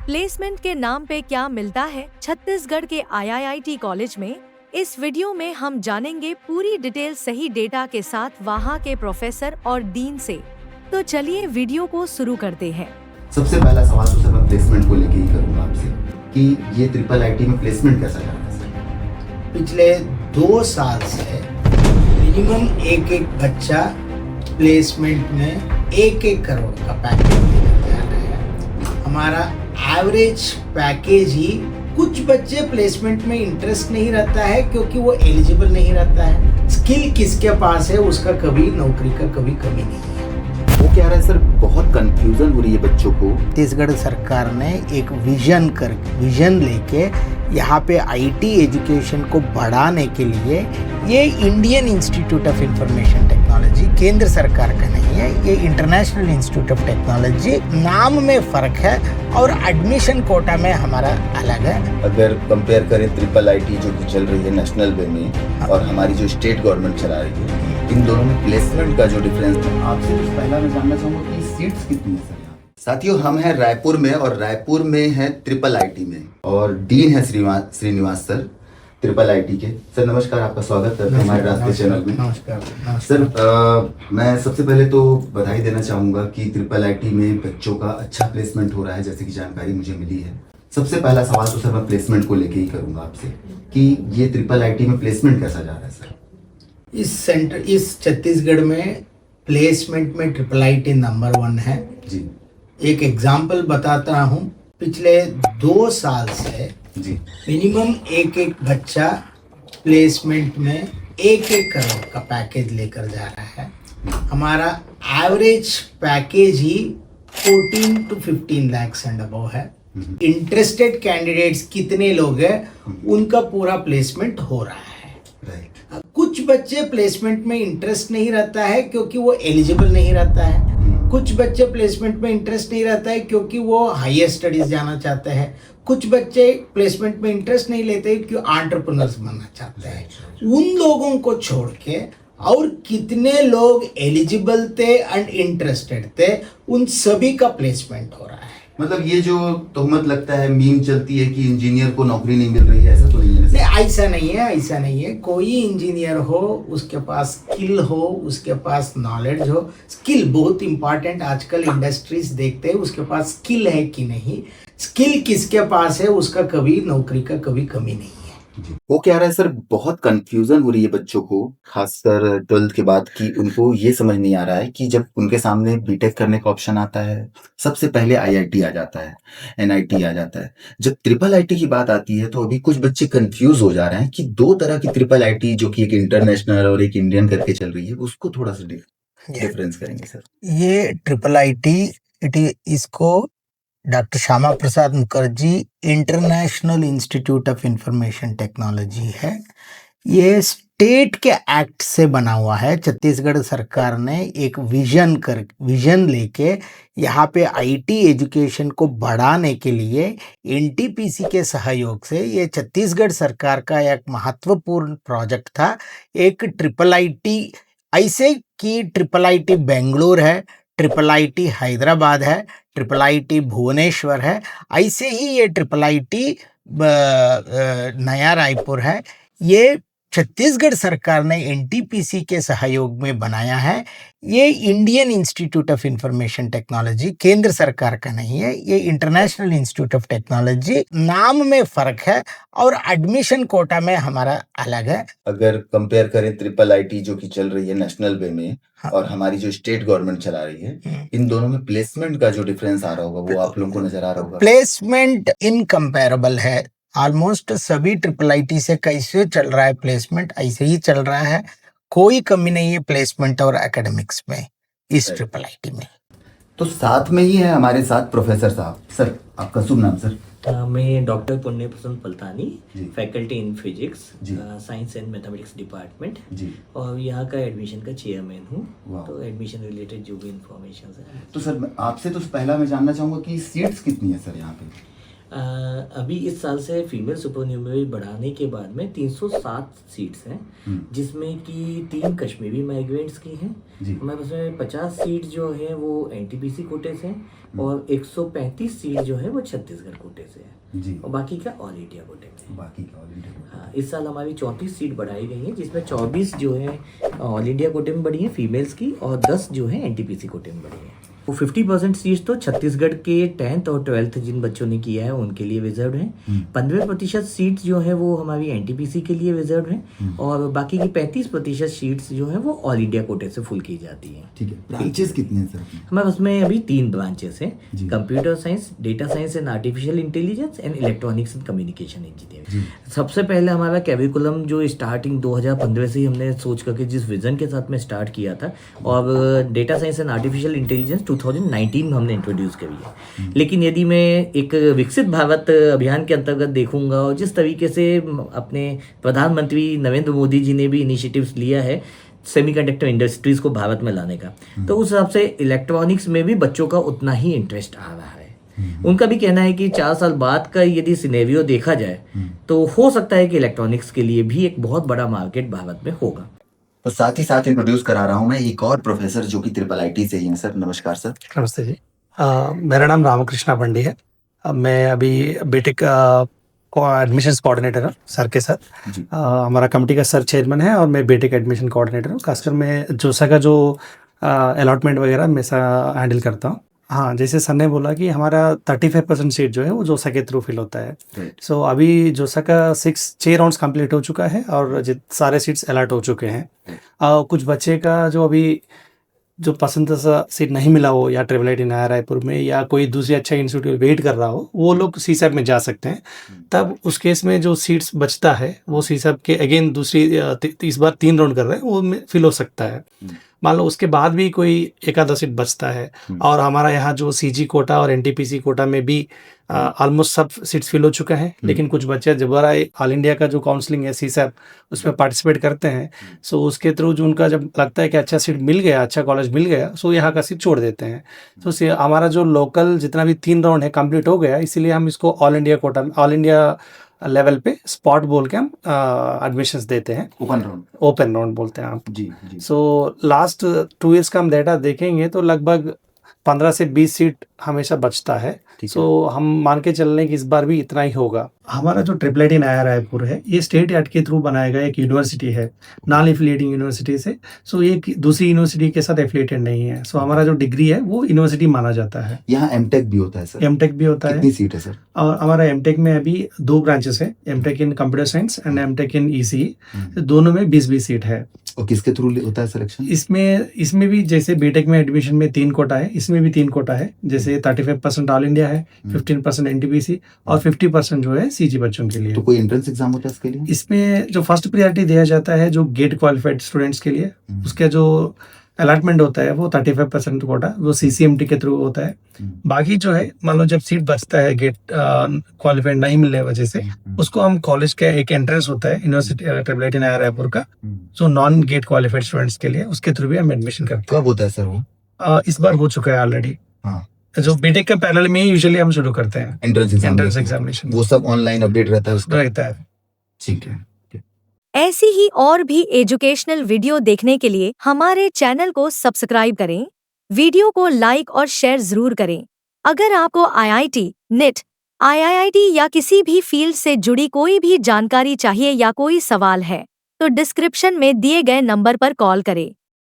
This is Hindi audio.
प्लेसमेंट के नाम पे क्या मिलता है छत्तीसगढ़ के आईआईटी कॉलेज में। इस वीडियो में हम जानेंगे पूरी डिटेल सही डेटा के साथ वहाँ के प्रोफेसर और डीन से। तो चलिए वीडियो को शुरू करते हैं। सबसे पहला सवाल तो सर मैं प्लेसमेंट को लेके ही करूँगा आपसे कि ये ट्रिपल आईटी में प्लेसमेंट कैसा जा रहा है सर? पिछले 2 साल से मिनिमम एक बच्चा प्लेसमेंट में 1 करोड़ का पैकेज लेकर जा रहा है। हमारा एवरेज पैकेज ही, कुछ बच्चे प्लेसमेंट में इंटरेस्ट नहीं रहता है क्योंकि वो एलिजिबल नहीं रहता है। स्किल किसके पास है उसका कभी नौकरी का कभी कमी नहीं है। वो कह रहा है सर बहुत कंफ्यूजन हो रही है बच्चों को। छत्तीसगढ़ सरकार ने एक विजन लेके यहाँ पे आईटी एजुकेशन को बढ़ाने के लिए ये Indian institute of information technology केंद्र सरकार का नहीं है, ये इंटरनेशनल इंस्टीट्यूट ऑफ टेक्नोलॉजी, नाम में फ़र्क है और एडमिशन कोटा में हमारा अलग है। अगर कंपेयर करें ट्रिपल आईटी जो कि चल रही है नेशनल वे में और हमारी जो स्टेट गवर्नमेंट चला रही है, इन दोनों में प्लेसमेंट का जो डिफरेंस है, आपसे कुछ पहला मैं जानना चाहूँगा कि सीट्स कितनी है सर? साथियों, हम हैं रायपुर में और रायपुर में है ट्रिपल आईटी में और डीन है श्रीनिवास सर ट्रिपल आईटी के। सर नमस्कार, आपका स्वागत है हमारे रास्ते चैनल में। नमस्कार सर, मैं सबसे पहले तो बधाई देना चाहूँगा कि ट्रिपल आईटी में बच्चों का अच्छा प्लेसमेंट हो रहा है, जैसे कि जानकारी मुझे मिली है। सबसे पहला सवाल तो सर मैं प्लेसमेंट को लेके ही करूँगा आपसे कि ये ट्रिपल आईटी में प्लेसमेंट कैसा जा रहा है सर? इस छत्तीसगढ़ में प्लेसमेंट में ट्रिपल आईटी नंबर 1 है जी। एक एग्जाम्पल बताता हूँ, पिछले 2 साल से जी मिनिमम एक बच्चा प्लेसमेंट में 1 करोड़ का पैकेज लेकर जा रहा है। हमारा average package he 14 to 15 lakhs and above है। इंटरेस्टेड कैंडिडेट्स कितने लोग हैं उनका पूरा प्लेसमेंट हो रहा है। राइट। कुछ बच्चे प्लेसमेंट में इंटरेस्ट नहीं रहता है क्योंकि वो एलिजिबल नहीं रहता है। कुछ बच्चे प्लेसमेंट में इंटरेस्ट नहीं रहता है क्योंकि वो हायर स्टडीज जाना चाहते हैं। कुछ बच्चे प्लेसमेंट में इंटरेस्ट नहीं लेते क्योंकि एंटरप्रेन्योर्स बनना चाहते हैं। उन लोगों को छोड़ के और कितने लोग एलिजिबल थे एंड इंटरेस्टेड थे, उन सभी का प्लेसमेंट हो रहा है। मतलब ये जो तोहमत लगता है, मीम चलती है कि इंजीनियर को नौकरी नहीं मिल रही है, ऐसा तो नहीं है? नहीं, ऐसा नहीं है। कोई इंजीनियर हो, उसके पास स्किल हो, उसके पास नॉलेज हो। स्किल बहुत इंपॉर्टेंट, आजकल इंडस्ट्रीज देखते हैं उसके पास स्किल है कि नहीं। स्किल किसके पास है उसका कभी नौकरी का कभी कमी नहीं है। वो कह रहा है सर बहुत कंफ्यूजन हो रही है बच्चों को, खासकर 12th के बाद, कि उनको ये समझ नहीं आ रहा है कि जब उनके सामने बीटेक करने का ऑप्शन आता है, सबसे पहले आईआईटी आ जाता है, एनआईटी आ जाता है। जब ट्रिपल आईटी की बात आती है तो अभी कुछ बच्चे कंफ्यूज हो जा रहे हैं कि 2 तरह की ट्रिपल आईटी, जो कि एक इंटरनेशनल और एक इंडियन करके चल रही है, उसको थोड़ा सा डिफरेंस करेंगे सर? ये ट्रिपल आईटी इसको doctor Shyama Prasad Mukherjee international institute of information technology है। ये स्टेट के एक्ट से बना हुआ है। छत्तीसगढ़ सरकार ने एक विजन लेके यहाँ पे आईटी एजुकेशन को बढ़ाने के लिए एनटीपीसी के सहयोग से ये छत्तीसगढ़ सरकार का एक महत्वपूर्ण प्रोजेक्ट था। एक ट्रिपल आईटी, ऐसे कि ट्रिपल आईटी बेंगलुरु है, ट्रिपल आईटी हैदराबाद है, ट्रिपल आईटी भुवनेश्वर है, ऐसे ही ये ट्रिपल आईटी नया रायपुर है। ये छत्तीसगढ़ सरकार ने एनटीपीसी के सहयोग में बनाया है। ये Indian institute of information technology केंद्र सरकार का नहीं है, ये इंटरनेशनल इंस्टीट्यूट ऑफ टेक्नोलॉजी, नाम में फ़र्क है और एडमिशन कोटा में हमारा अलग है। अगर कंपेयर करें ट्रिपल आईटी जो कि चल रही है नेशनल वे में और हमारी जो स्टेट गवर्नमेंट चला रही है, इन दोनों में प्लेसमेंट का जो डिफरेंस आ रहा होगा वो आप लोगों को नजर आ रहा होगा? प्लेसमेंट इनकम्पेरेबल है। ऑलमोस्ट सभी ट्रिपल आईटी से कैसे चल रहा है प्लेसमेंट, ऐसे ही चल रहा है। कोई कमी नहीं है प्लेसमेंट और एकेडमिक्स में इस ट्रिपल आईटी में। तो साथ में ही है हमारे साथ प्रोफेसर साहब। सर आपका शुभ नाम सर? मैं doctor Punya Prasanna Paltani, faculty in physics, science and mathematics department ji, और यहाँ का एडमिशन का चेयरमैन हूँ। तो एडमिशन रिलेटेड जो भी इंफॉर्मेशन है। तो सर आपसे तो पहला मैं जानना चाहूँगा कि सीट्स कितनी है सर यहाँ पे? अभी इस साल से फीमेल सुपरन्यूमरी बढ़ाने के बाद में 307 सीट्स हैं, जिसमें कि 3 कश्मीरी माइग्रेंट्स की हैं। हमारे पास में 50 सीट जो है वो एनटीपीसी कोटे से हैं और 135 सीट जो है वो छत्तीसगढ़ कोटे से है और बाकी का ऑल इंडिया कोटे में। हाँ, इस साल हमारी 34 सीट बढ़ाई गई है, जिसमें 24 जो है ऑल इंडिया कोटे में बढ़ी है फीमेल्स की और 10 जो है एनटीपीसी कोटे में बढ़ी है। वो 50% सीट्स तो छत्तीसगढ़ के 10th और 12th जिन बच्चों ने किया है उनके लिए रिजर्व हैं। 15% सीट्स जो है वो हमारी एनटीपीसी के लिए रिजर्व हैं और बाकी की 35% सीट्स जो है वो ऑल इंडिया कोटे से फुल की जाती हैं। ठीक है, ब्रांचेस कितने हैं सर? हमारे उसमें अभी 3 ब्रांचेस हैं, computer science, data science and artificial intelligence and electronics and communication engineering. सबसे पहले हमारा कैरिकुलम जो स्टार्टिंग 2015 से ही हमने सोच करके जिस विजन के साथ में स्टार्ट किया था, और data science and artificial intelligence 2019 में हमने इंट्रोड्यूस करी है। लेकिन यदि मैं एक विकसित भारत अभियान के अंतर्गत देखूंगा और जिस तरीके से अपने प्रधानमंत्री नरेंद्र मोदी जी ने भी इनिशिएटिव्स लिया है सेमीकंडक्टर इंडस्ट्रीज को भारत में लाने का, तो उस हिसाब से इलेक्ट्रॉनिक्स में भी बच्चों का उतना ही इंटरेस्ट आ रहा है। उनका भी कहना है कि 4 साल बाद का यदि सिनेरियो देखा जाए तो हो सकता है कि इलेक्ट्रॉनिक्स के लिए भी एक बहुत बड़ा मार्केट भारत में होगा। तो साथ ही साथ इंट्रोड्यूस करा रहा हूँ मैं एक और प्रोफेसर जो कि IIIT से ही हैं। सर नमस्कार सर। नमस्ते जी, मेरा नाम रामकृष्णा पंडी है। मैं अभी बीटेक एडमिशन्स कोऑर्डिनेटर हूँ सर के साथ। हमारा कमेटी का सर चेयरमैन है और मैं बीटेक एडमिशन कोऑर्डिनेटर हूँ। खासकर मैं जोसा का जो अलॉटमेंट वगैरह हमेशा हैंडल करता हूँ। हाँ, जैसे सर ने बोला कि हमारा 35% सीट जो है वो जोसा के थ्रू फिल होता है। सो अभी जोसा का 6 राउंड्स कंप्लीट हो चुका है और सारे सीट्स अलॉट हो चुके हैं। कुछ बच्चे का जो अभी जो पसंद सा सीट नहीं मिला हो या ट्रिपल आईटी नया रायपुर में या कोई दूसरी अच्छा इंस्टीट्यूट वेट कर रहा हो, वो लोग सीसैप में जा सकते हैं। तब उस केस में जो सीट्स बचता है वो सीसैप के अगेन दूसरी इस बार 3 राउंड कर रहे हैं वो फिल हो सकता है। मान लो उसके बाद भी कोई एक आधा सीट बचता है और हमारा यहाँ जो सीजी कोटा और एनटीपीसी कोटा में भी ऑलमोस्ट सब सीट्स फिल हो चुका है। लेकिन कुछ बच्चे दोबारा ऑल इंडिया का जो काउंसलिंग है सीसैप उसमें पार्टिसिपेट करते हैं। सो उसके थ्रू जो उनका जब लगता है कि अच्छा सीट मिल गया, अच्छा कॉलेज मिल गया, सो यहाँ का सीट छोड़ देते हैं। तो हमारा जो लोकल जितना भी 3 राउंड है कंप्लीट हो गया, इसीलिए हम इसको all India quota, all India level पे स्पॉट बोल के हम एडमिशंस देते हैं। ओपन राउंड बोलते हैं आप जी। सो लास्ट 2 ईयर्स का हम डेटा देखेंगे तो लगभग 15 से 20 सीट हमेशा बचता है। सो हम मान के चल रहे हैं कि इस बार भी इतना ही होगा। हमारा जो ट्रिपल आईटी नया रायपुर है ये स्टेट एड के थ्रू बनाया गया एक यूनिवर्सिटी है, नॉन एफिलिएटिंग यूनिवर्सिटी से। सो ये दूसरी यूनिवर्सिटी के साथ एफिलिएटेड नहीं है। सो हमारा जो डिग्री है वो यूनिवर्सिटी माना जाता है। यहाँ एमटेक भी होता है सर? एमटेक भी होता है। कितनी सीट है सर? और हमारा एमटेक में अभी 2 ब्रांचेस है, MTech in computer science and MTech in EC. दोनों में 20-20 सीट है। और किसके थ्रू होता है सिलेक्शन? इसमें भी जैसे बीटेक में एडमिशन में 3 कोटा है, इसमें भी 3 कोटा है। जैसे 35% ऑल इंडिया है, 15% एनटीपीसी और 50% जो है सीजी बच्चों के लिए। तो कोई एंट्रेंस एग्जाम होता है इसके लिए? इसमें जो फर्स्ट प्रायोरिटी दिया जाता है जो गेट क्वालिफाइड स्टूडेंट्स के लिए, उसका जो अलॉटमेंट होता है वो 35% कोटा वो सीसीएमटी के थ्रू होता है। बाकी जो है मान लो जब सीट बचता है गेट क्वालिफाइड नहीं मिलने वजह से, उसको हम कॉलेज का एक एंट्रेंस होता है यूनिवर्सिटी ट्रिपल आईटी नया रायपुर का, जो नॉन गेट क्वालिफाइड स्टूडेंट्स के लिए, उसके थ्रू भी हम एडमिशन करते हैं। कब होता है सर वो? इस बार हो चुका है ऑलरेडी। जो बीटेक का पैरेलल में यूजुअली हम शुरू करते हैं एंट्रेंस एग्जामिनेशन। वो सब ऑनलाइन अपडेट रहता है उसका? रहता है। ठीक है। ऐसी ही और भी एजुकेशनल वीडियो देखने के लिए हमारे चैनल को सब्सक्राइब करें, वीडियो को लाइक और शेयर जरूर करें। अगर आपको आईआईटी, नीट, आईआईटी या किसी भी फील्ड से जुड़ी कोई भी जानकारी चाहिए या कोई सवाल है तो डिस्क्रिप्शन में दिए गए नंबर पर कॉल करें।